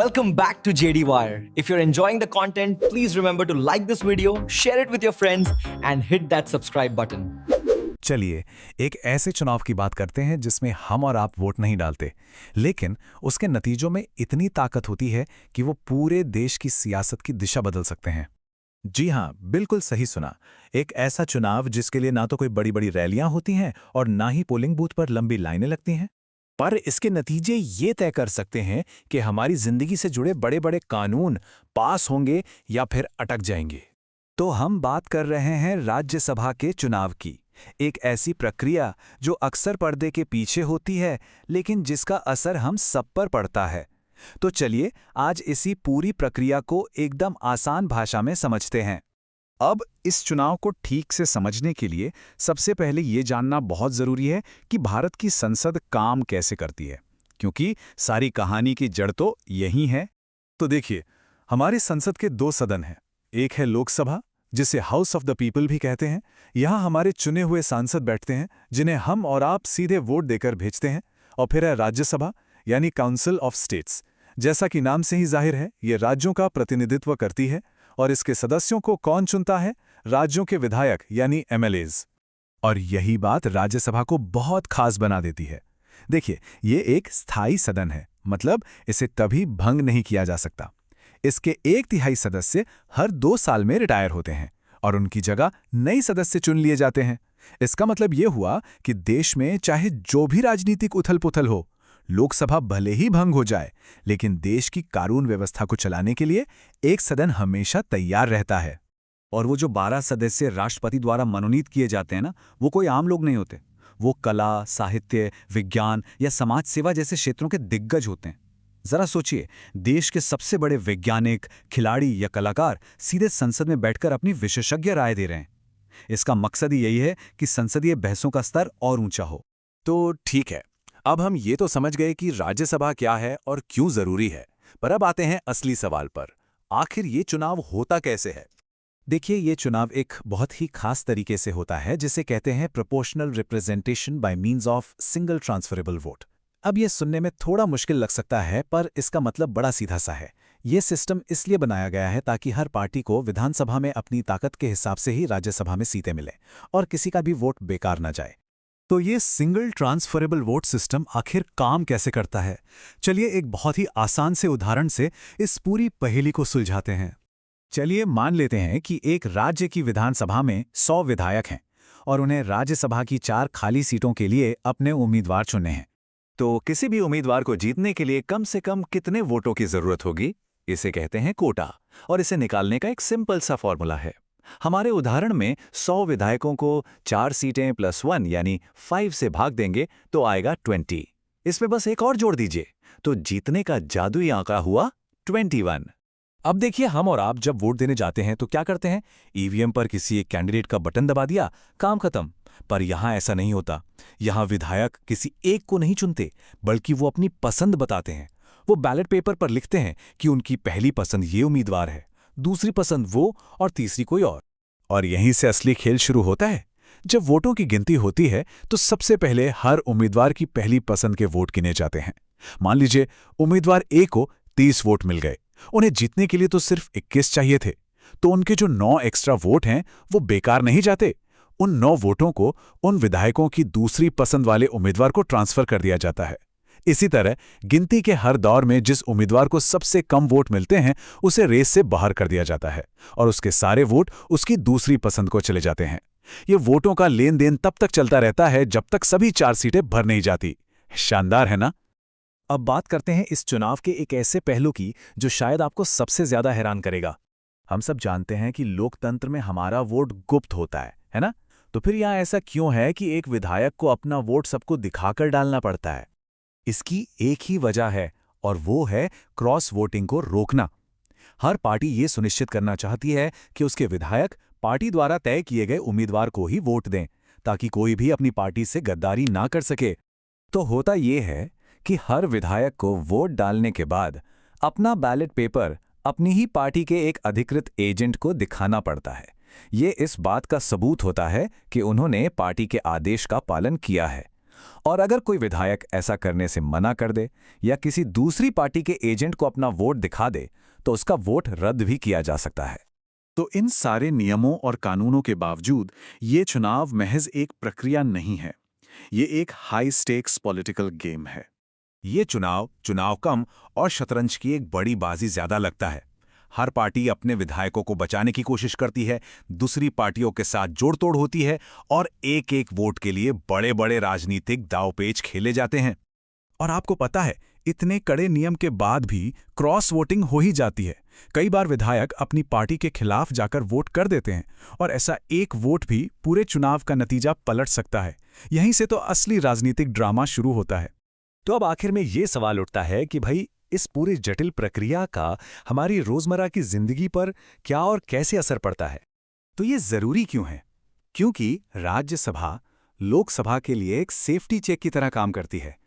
Welcome back to JD Wire. If you're enjoying the content, please remember to like this video, share it with your friends, and hit that subscribe button. चलिए एक ऐसे चुनाव की बात करते हैं जिसमें हम और आप वोट नहीं डालते, लेकिन उसके नतीजों में इतनी ताकत होती है कि वो पूरे देश की सियासत की दिशा बदल सकते हैं। जी हाँ, बिल्कुल सही सुना। एक ऐसा चुनाव जिसके लिए ना तो कोई बड़ी बड़ी रैलियां होती हैं और ना ही पोलिंग बूथ पर लंबी लाइनें लगती हैं, पर इसके नतीजे ये तय कर सकते हैं कि हमारी जिंदगी से जुड़े बड़े बड़े कानून पास होंगे या फिर अटक जाएंगे। तो हम बात कर रहे हैं राज्यसभा के चुनाव की, एक ऐसी प्रक्रिया जो अक्सर पर्दे के पीछे होती है लेकिन जिसका असर हम सब पर पड़ता है। तो चलिए आज इसी पूरी प्रक्रिया को एकदम आसान भाषा में समझते हैं। अब इस चुनाव को ठीक से समझने के लिए सबसे पहले ये जानना बहुत ज़रूरी है कि भारत की संसद काम कैसे करती है, क्योंकि सारी कहानी की जड़ तो यही है। तो देखिए, हमारी संसद के दो सदन हैं। एक है लोकसभा, जिसे हाउस ऑफ द पीपल भी कहते हैं। यहाँ हमारे चुने हुए सांसद बैठते हैं जिन्हें हम और आप सीधे वोट देकर भेजते हैं। और फिर है राज्यसभा, यानी काउंसिल ऑफ स्टेट्स। जैसा कि नाम से ही जाहिर है, ये राज्यों का प्रतिनिधित्व करती है और इसके सदस्यों को कौन चुनता है? राज्यों के विधायक यानी एमएलएज। और यही बात राज्यसभा को बहुत खास बना देती है। देखिए, ये एक स्थायी सदन है, मतलब इसे कभी भंग नहीं किया जा सकता। इसके 1/3 सदस्य हर 2 साल में रिटायर होते हैं और उनकी जगह नई सदस्य चुन लिए जाते हैं। इसका मतलब ये हुआ कि देश में चाहे जो भी राजनीतिक उथल-पुथल हो, लोकसभा भले ही भंग हो जाए, लेकिन देश की कानून व्यवस्था को चलाने के लिए एक सदन हमेशा तैयार रहता है। और वो जो 12 सदस्य राष्ट्रपति द्वारा मनोनीत किए जाते हैं ना, वो कोई आम लोग नहीं होते। वो कला, साहित्य, विज्ञान या समाज सेवा जैसे क्षेत्रों के दिग्गज होते हैं। जरा सोचिए, देश के सबसे बड़े वैज्ञानिक, खिलाड़ी या कलाकार सीधे संसद में बैठकर अपनी विशेषज्ञ राय दे रहे हैं। इसका मकसद ही यही है कि संसदीय बहसों का स्तर और ऊंचा हो। तो ठीक है, अब हम ये तो समझ गए कि राज्यसभा क्या है और क्यों जरूरी है, पर अब आते हैं असली सवाल पर। आखिर ये चुनाव होता कैसे है? देखिए, ये चुनाव एक बहुत ही खास तरीके से होता है जिसे कहते हैं proportional representation bye means of single transferable vote. अब ये सुनने में थोड़ा मुश्किल लग सकता है, पर इसका मतलब बड़ा सीधा सा है। ये सिस्टम इसलिए बनाया गया है ताकि हर पार्टी को विधानसभा में अपनी ताकत के हिसाब से ही राज्यसभा में सीटें मिलें और किसी का भी वोट बेकार न जाए। तो ये सिंगल ट्रांसफरेबल वोट सिस्टम आखिर काम कैसे करता है? चलिए एक बहुत ही आसान से उदाहरण से इस पूरी पहेली को सुलझाते हैं। चलिए मान लेते हैं कि एक राज्य की विधानसभा में 100 विधायक हैं और उन्हें राज्यसभा की 4 खाली सीटों के लिए अपने उम्मीदवार चुनने हैं। तो किसी भी उम्मीदवार को जीतने के लिए कम से कम कितने वोटों की जरूरत होगी? इसे कहते हैं कोटा, और इसे निकालने का एक सिंपल सा फॉर्मूला है। हमारे उदाहरण में 100 विधायकों को 4 सीटें प्लस 1 यानी 5 से भाग देंगे तो आएगा 20। इसमें बस एक और जोड़ दीजिए तो जीतने का जादुई आंकड़ा हुआ 21। अब देखिए, हम और आप जब वोट देने जाते हैं तो क्या करते हैं? ईवीएम पर किसी एक कैंडिडेट का बटन दबा दिया, काम खत्म। पर यहां ऐसा नहीं होता। यहां विधायक किसी एक को नहीं चुनते, बल्कि वो अपनी पसंद बताते हैं। वो बैलेट पेपर पर लिखते हैं कि उनकी पहली पसंद ये उम्मीदवार है, दूसरी पसंद वो और तीसरी कोई और। और यहीं से असली खेल शुरू होता है। जब वोटों की गिनती होती है तो सबसे पहले हर उम्मीदवार की पहली पसंद के वोट गिने जाते हैं। मान लीजिए उम्मीदवार ए को 30 वोट मिल गए। उन्हें जीतने के लिए तो सिर्फ 21 चाहिए थे, तो उनके जो 9 एक्स्ट्रा वोट हैं वो बेकार नहीं जाते। उन 9 वोटों को उन विधायकों की दूसरी पसंद वाले उम्मीदवार को ट्रांसफर कर दिया जाता है। इसी तरह गिनती के हर दौर में जिस उम्मीदवार को सबसे कम वोट मिलते हैं उसे रेस से बाहर कर दिया जाता है और उसके सारे वोट उसकी दूसरी पसंद को चले जाते हैं। ये वोटों का लेन देन तब तक चलता रहता है जब तक सभी 4 सीटें भर नहीं जाती। शानदार है ना? अब बात करते हैं इस चुनाव के एक ऐसे पहलू की जो शायद आपको सबसे ज्यादा हैरान करेगा। हम सब जानते हैं कि लोकतंत्र में हमारा वोट गुप्त होता है ना? तो फिर यहाँ ऐसा क्यों है कि एक विधायक को अपना वोट सबको दिखाकर डालना पड़ता है? इसकी एक ही वजह है और वो है क्रॉस वोटिंग को रोकना। हर पार्टी ये सुनिश्चित करना चाहती है कि उसके विधायक पार्टी द्वारा तय किए गए उम्मीदवार को ही वोट दें, ताकि कोई भी अपनी पार्टी से गद्दारी ना कर सके। तो होता ये है कि हर विधायक को वोट डालने के बाद अपना बैलेट पेपर अपनी ही पार्टी के एक अधिकृत एजेंट को दिखाना पड़ता है। ये इस बात का सबूत होता है कि उन्होंने पार्टी के आदेश का पालन किया है। और अगर कोई विधायक ऐसा करने से मना कर दे या किसी दूसरी पार्टी के एजेंट को अपना वोट दिखा दे तो उसका वोट रद्द भी किया जा सकता है। तो इन सारे नियमों और कानूनों के बावजूद ये चुनाव महज एक प्रक्रिया नहीं है, ये एक हाई स्टेक्स पॉलिटिकल गेम है। ये चुनाव कम और शतरंज की एक बड़ी बाजी ज्यादा लगता है। हर पार्टी अपने विधायकों को बचाने की कोशिश करती है, दूसरी पार्टियों के साथ जोड़-तोड़ होती है और एक-एक वोट के लिए बड़े-बड़े राजनीतिक दांव-पेच खेले जाते हैं। और आपको पता है, इतने कड़े नियम के बाद भी क्रॉस वोटिंग हो ही जाती है। कई बार विधायक अपनी पार्टी के खिलाफ जाकर वोट कर देते हैं और ऐसा एक वोट भी पूरे चुनाव का नतीजा पलट सकता है। यहीं से तो असली राजनीतिक ड्रामा शुरू होता है। तो अब आखिर में ये सवाल उठता है कि भाई इस पूरी जटिल प्रक्रिया का हमारी रोजमर्रा की जिंदगी पर क्या और कैसे असर पड़ता है? तो ये जरूरी क्यों है? क्योंकि राज्यसभा लोकसभा के लिए एक सेफ्टी चेक की तरह काम करती है।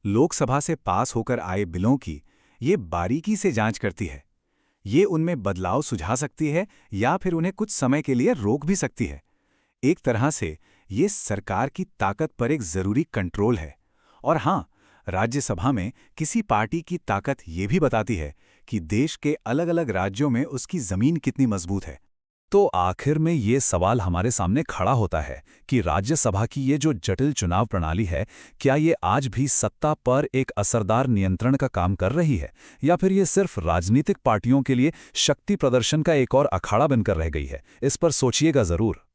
लोकसभा से पास होकर आए बिलों की ये बारीकी से जांच करती है। ये उनमें बदलाव सुझा सकती है या फिर उन्हें कुछ समय के लिए रोक भी सकती है। एक तरह से ये सरकार की ताकत पर एक जरूरी कंट्रोल है। और हां, राज्यसभा में किसी पार्टी की ताकत ये भी बताती है कि देश के अलग-अलग राज्यों में उसकी जमीन कितनी मजबूत है। तो आखिर में ये सवाल हमारे सामने खड़ा होता है कि राज्यसभा की ये जो जटिल चुनाव प्रणाली है, क्या ये आज भी सत्ता पर एक असरदार नियंत्रण का काम कर रही है, या फिर ये सिर्फ राजनीतिक पार्टियों के लिए शक्ति प्रदर्शन का एक और अखाड़ा बनकर रह गई है? इस पर सोचिएगा जरूर।